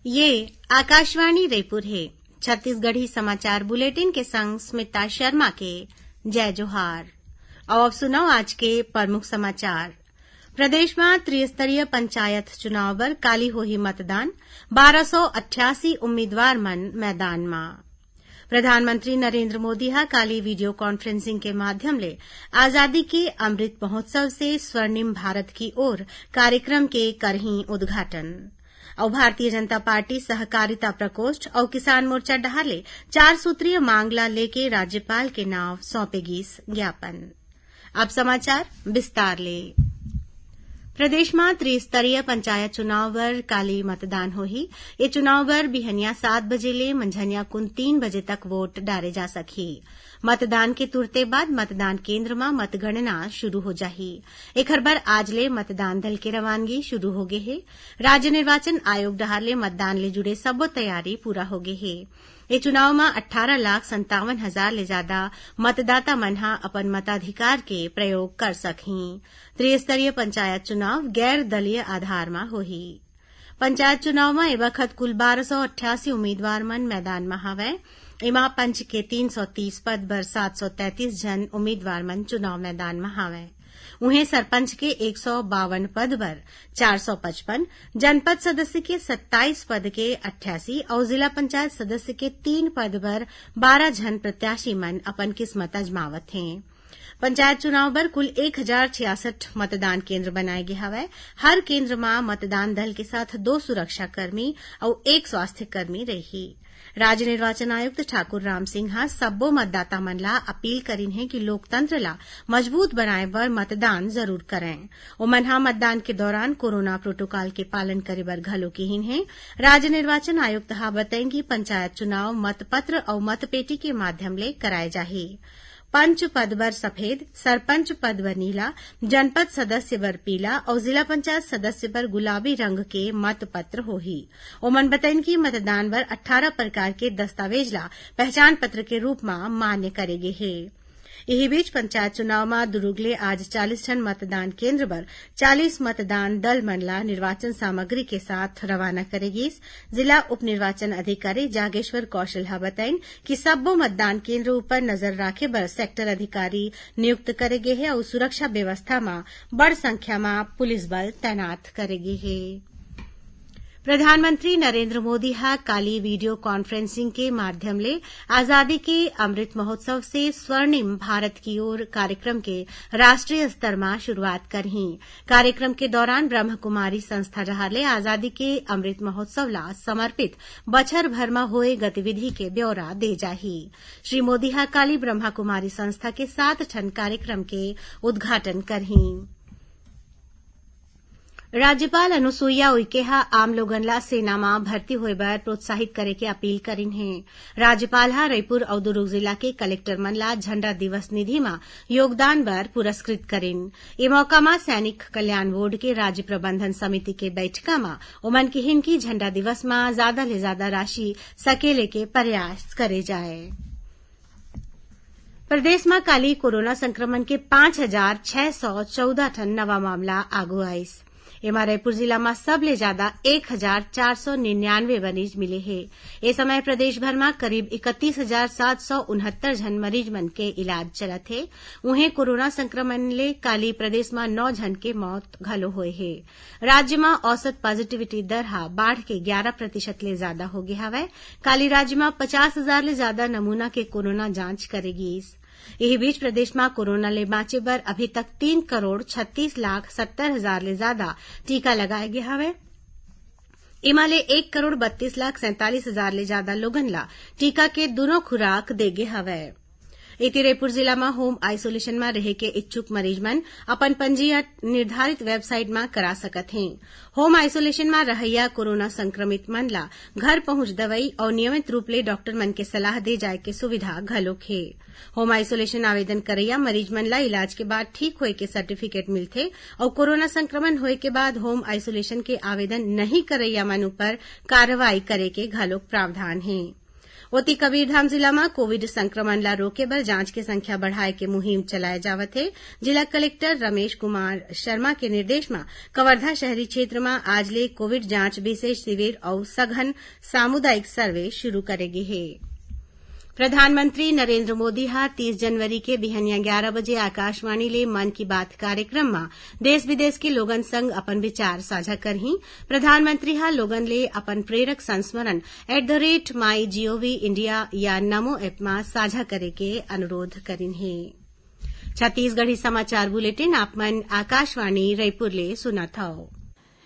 ये आकाशवाणी रायपुर है। छत्तीसगढ़ी समाचार बुलेटिन के संग स्मिता शर्मा के जय जोहार। अब सुनाओ आज के प्रमुख समाचार। प्रदेश में त्रिस्तरीय पंचायत चुनाव बर काली होही मतदान, 1288 उम्मीदवार मन मैदान में। प्रधानमंत्री नरेंद्र मोदी हा काली वीडियो कॉन्फ्रेंसिंग के माध्यम ले आजादी के अमृत महोत्सव से स्वर्णिम भारत की ओर कार्यक्रम के करही उद्घाटन। और भारतीय जनता पार्टी सहकारिता प्रकोष्ठ और किसान मोर्चा डहाले 4 सूत्रीय मांगला लेके राज्यपाल के नाव सौंपेगी ज्ञापन। अब समाचार विस्तार ले। प्रदेश में त्रिस्तरीय पंचायत चुनाव बर काली मतदान होही। ये चुनाव बर बिहनिया 7 बजे ले मंझनिया कुन 3 बजे तक वोट डाले जा सकही। मतदान के तुरते बाद मतदान केंद्र में मतगणना शुरू हो जाही। एखर बर आज ले मतदान दल के रवानगी शुरू हो गे हे। राज्य निर्वाचन आयोग डहार ले मतदान ले जुड़े सब्बो तैयारी पूरा हो गे हे। ये चुनाव में 18,57,000 ले ज्यादा मतदाता मन हा अपन मताधिकार के प्रयोग कर सकही। त्रिस्तरीय पंचायत चुनाव गैर दलीय आधार में होही। पंचायत चुनाव में ए वक्त कुल 1288 उम्मीदवार मन मैदान में हवै। इमा पंच के 330 पद बर 733 जन उम्मीदवार मन चुनाव मैदान में हवै। उन्हें सरपंच के 152 पद पर 455, जनपद सदस्य के 27 पद के 88 और जिला पंचायत सदस्य के 3 पद पर 12 जन प्रत्याशी मन अपन किस्मत आजमावत हैं। पंचायत चुनाव पर कुल 1066 मतदान केंद्र बनाए गए हवै। हर केंद्र में मतदान दल के साथ 2 सुरक्षाकर्मी और 1 स्वास्थ्य कर्मी रही। राज्य निर्वाचन आयुक्त ठाकुर राम सिंह हा सब्बो मतदाता मन ला अपील करिन है कि लोकतंत्र ला मजबूत बनाए बर मतदान जरूर करें। ओमन हा मतदान के दौरान कोरोना प्रोटोकॉल के पालन करे बर घलो कीहिन है। राज्य निर्वाचन आयुक्त हा बताएं कि पंचायत चुनाव मतपत्र और मतपेटी के माध्यम ले कराए जाही। पंच पद बर सफेद, सरपंच पद बर नीला, जनपद सदस्य बर पीला और जिला पंचायत सदस्य बर गुलाबी रंग के मतपत्र होही। ओमन बताइन कि मतदान बर 18 प्रकार के दस्तावेज ला पहचान पत्र के रूप में मान्य करेगे है। यही बीच पंचायत चुनाव में दुरुगले आज 40 ठन मतदान केंद्र पर 40 मतदान दल मन ला निर्वाचन सामग्री के साथ रवाना करेगी। जिला उप निर्वाचन अधिकारी जागेश्वर कौशल हा बताइन कि सब्बो मतदान केंद्र ऊपर नजर राखे बर सेक्टर अधिकारी नियुक्त करेगे है और सुरक्षा व्यवस्था में बड़ संख्या में पुलिस बल तैनात करेगे है। प्रधानमंत्री नरेंद्र मोदी हा काली वीडियो कॉन्फ्रेंसिंग के माध्यम ले आजादी के अमृत महोत्सव से स्वर्णिम भारत की ओर कार्यक्रम के राष्ट्रीय स्तर में शुरुआत करही। कार्यक्रम के दौरान ब्रह्म कुमारी संस्था डहाले आजादी के अमृत महोत्सव ला समर्पित बछर भर में होए गतिविधि के ब्यौरा दे जाही। श्री मोदी हा काली ब्रह्मा कुमारी संस्था के 7 ठन कार्यक्रम के उद्घाटन करही। राज्यपाल अनुसुईया उइके हा आम लोगन ला सेना में भर्ती होए बर प्रोत्साहित करे के अपील करिन है। राज्यपाल हा रायपुर और दुर्ग जिला के कलेक्टर मन ला झंडा दिवस निधि में योगदान बर पुरस्कृत करिन। ए मौका में सैनिक कल्याण बोर्ड के राज्य प्रबंधन समिति के बैठका में ओमन किहिन की झंडा दिवस में ज्यादा ले ज्यादा राशि सकेले के प्रयास करे जाए। प्रदेश में काली कोरोना संक्रमण के 5,614 ठन नवा मामला आगू आइस। एमा रायपुर जिला में सबले ज्यादा 1,499 मरीज मिले हैं। इस समय प्रदेश भर में करीब 31,769 जन मरीज मन के इलाज चलत है। उन्हें कोरोना संक्रमण ले काली प्रदेश में 9 जन के मौत घलो होए है। राज्य में औसत पॉजिटिविटी दर हा बाढ़ के 11% ले ज्यादा हो गया हवै। काली राज्य में 50,000 ले ज्यादा नमूना के कोरोना जांच करेगी। यही बीच प्रदेश में कोरोना ले बाँचे बर अभी तक 3,36,70,000 ले ज्यादा टीका लगाए गए हवे। इमा ले 1,32,47,000 ले ज्यादा लोगन ला टीका के दोनों खुराक देगे हवे। इति रायपुर जिला में होम आइसोलेशन में रहे के इच्छुक मरीज मन अपन पंजीयन निर्धारित वेबसाइट में करा सकत हैं। होम आइसोलेशन में रहैया कोरोना संक्रमित मन ला घर पहुंच दवाई और नियमित रूप ले डॉक्टर मन के सलाह दे जाए के सुविधा घलोक है। होम आइसोलेशन आवेदन करैया मरीज मन ला इलाज के बाद ठीक होए के सर्टिफिकेट मिलथे और कोरोना संक्रमण होए के बाद होम आइसोलेशन के आवेदन नहीं करैया मन ऊपर कार्रवाई करे के घलोक प्रावधान है। ओती कबीरधाम जिला में कोविड संक्रमण ला रोके बर जांच के संख्या बढ़ाए के मुहिम चलाए जावत है। जिला कलेक्टर रमेश कुमार शर्मा के निर्देश में कवर्धा शहरी क्षेत्र में आज ले कोविड जांच विशेष शिविर और सघन सामुदायिक सर्वे शुरू करेगी है। प्रधानमंत्री नरेंद्र मोदी 30 जनवरी के बिहनिया 11 बजे आकाशवाणी ले मन की बात कार्यक्रम में देश विदेश के लोगन संग अपन विचार साझा करही। प्रधानमंत्री लोगन ले अपन प्रेरक संस्मरण @mygov इंडिया या नमो ऐप में साझा करे के अनुरोध करिन है। छत्तीसगढ़ी समाचार बुलेटिन आप मन आकाशवाणी रायपुर ले सुनत हव।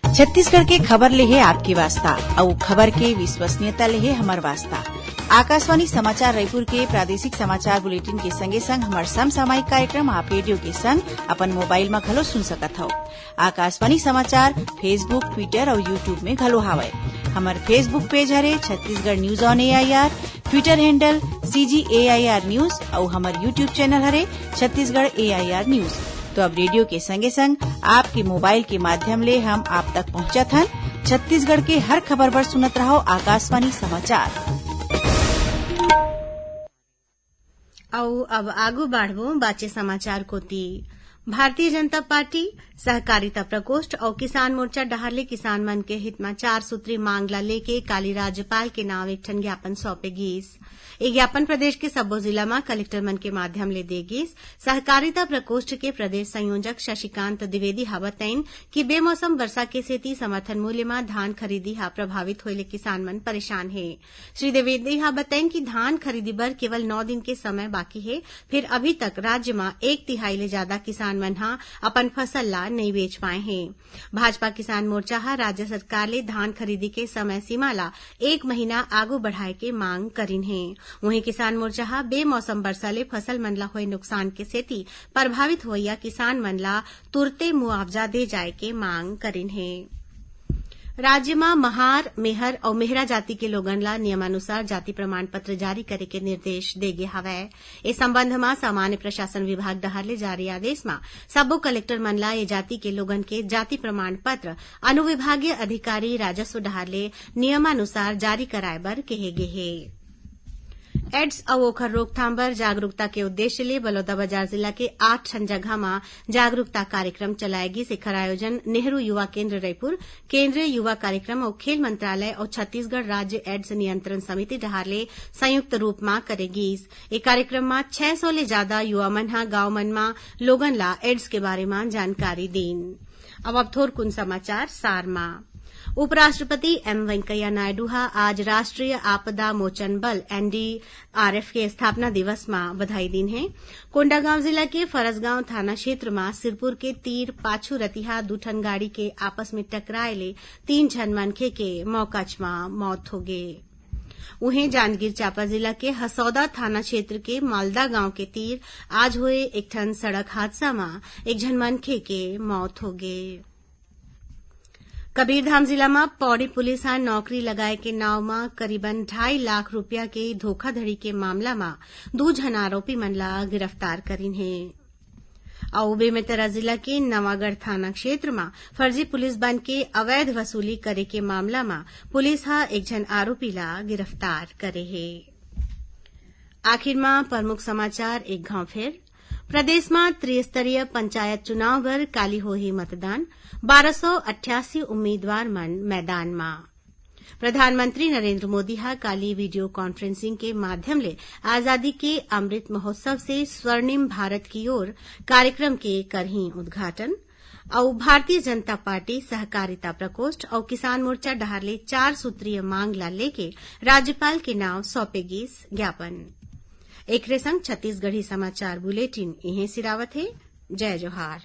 छत्तीसगढ़ के खबर ले है आपके वास्ता और खबर के विश्वसनीयता ले है हमार वास्ता। आकाशवाणी समाचार रायपुर के प्रादेशिक समाचार बुलेटिन के संगे संग हमार समसामयिक कार्यक्रम आप रेडियो के संग अपन मोबाइल में घलो सुन सकत हव। आकाशवाणी समाचार फेसबुक, ट्विटर और यूट्यूब में घलो हावय। हमार फेसबुक पेज हरे Chhattisgarh news on AIR, Twitter handle CGAIR news और हमार यूट्यूब चैनल हरे छत्तीसगढ़ AIR न्यूज। तो अब रेडियो के संगे संग आपके मोबाइल के माध्यम ले हम आप तक पहुंचत हन। छत्तीसगढ़ के हर खबर पर सुनत रहो आकाशवाणी समाचार। अब आगू बढ़बो बाचे समाचार कोती। भारतीय जनता पार्टी, सहकारिता प्रकोष्ठ और किसान मोर्चा डहारले किसान मन के हित में 4 सूत्री मांग ला लेके काली राज्यपाल के नाम एक ठन ज्ञापन सौंपेगीस। एक ज्ञापन प्रदेश के सब्बो जिला में कलेक्टर मन के माध्यम ले देगीस। सहकारिता प्रकोष्ठ के प्रदेश संयोजक शशिकांत द्विवेदी बताइन कि बेमौसम वर्षा के सेती समर्थन मूल्य में धान खरीदी प्रभावित होइले किसान मन परेशान है। श्री द्विवेदी बताइन कि धान खरीदी बर केवल 9 दिन के समय बाकी है, फिर अभी तक राज्य में 1/3 ले ज्यादा किसान मन अपन फसल ला नहीं बेच पाए हैं। भाजपा किसान मोर्चा राज्य सरकार ले धान खरीदी के समय सीमा ला 1 महीना आगू बढ़ाए के मांग करिन है। वहीं किसान मोर्चा बेमौसम वर्षा ले फसल मन ला होए नुकसान के सेती प्रभावित होइया किसान मन ला तुरते मुआवजा दे जाए के मांग करिन है। राज्य में महार, मेहर और मेहरा जाति के लोगन ला नियमानुसार जाति प्रमाण पत्र जारी करे के निर्देश देगे हवय। इस संबंध में सामान्य प्रशासन विभाग डहारले जारी आदेश में सब्बो कलेक्टर मन ला ये जाति के लोगन के जाति प्रमाण पत्र अनुविभागीय अधिकारी राजस्व डहारले नियमानुसार जारी कराए बर कहे गे हे। एड्स और ओखर रोकथाम पर जागरूकता के उद्देश्य ले बलौदाबाजार जिला के 8 ठन जगह में जागरूकता कार्यक्रम चलाएगी। शिखर आयोजन नेहरू युवा केंद्र रायपुर, केंद्रीय युवा कार्यक्रम और खेल मंत्रालय और छत्तीसगढ़ राज्य एड्स नियंत्रण समिति डहारले संयुक्त रूप में करेगी। इस कार्यक्रम में 600 ले ज्यादा युवा मन गांव मन में लोगन ला एड्स के बारे में जानकारी दीन। अब थोर कुन समाचार सार में। उपराष्ट्रपति एम वेंकैया नायडू आज राष्ट्रीय आपदा मोचन बल NDRF के स्थापना दिवस में बधाई दिन है। कोंडागांव जिला के फरसगांव थाना क्षेत्र में सिरपुर के तीर पाछू रतिहा 2 ठन गाड़ी के आपस में टकराए ले 3 झन मनखे के मौकाच में मौत हो गए। उन्हें जांजगीर चांपा जिला के हसौदा थाना क्षेत्र के मालदा गांव के तीर आज हुए एक ठन सड़क हादसा में 1 झन मनखे के मौत हो गए। कबीरधाम जिला में पौड़ी पुलिस नौकरी लगाए के नाव में करीबन 2.5 लाख रुपया के धोखाधड़ी के मामला में 2 झन आरोपी मन ला गिरफ्तार करिन है। और बेमेतरा जिला के नवागढ़ थाना क्षेत्र में फर्जी पुलिस बन के अवैध वसूली करे के मामला में पुलिस 1 झन आरोपी ला गिरफ्तार करे है। आखिर में प्रमुख समाचार एक घाव फिर। प्रदेश में त्रिस्तरीय पंचायत चुनाव बर काली होही मतदान, 1288 उम्मीदवार मन मैदान में। प्रधानमंत्री नरेंद्र मोदी काली वीडियो कॉन्फ्रेंसिंग के माध्यम ले आजादी के अमृत महोत्सव से स्वर्णिम भारत की ओर कार्यक्रम के करही उद्घाटन। और भारतीय जनता पार्टी, सहकारिता प्रकोष्ठ और किसान मोर्चा डहारले 4 सूत्रीय मांग ला लेके राज्यपाल के नाम सौंपेगी ज्ञापन। एकरे संग छत्तीसगढ़ी समाचार बुलेटिन इहें सिरावत है। जय जोहार।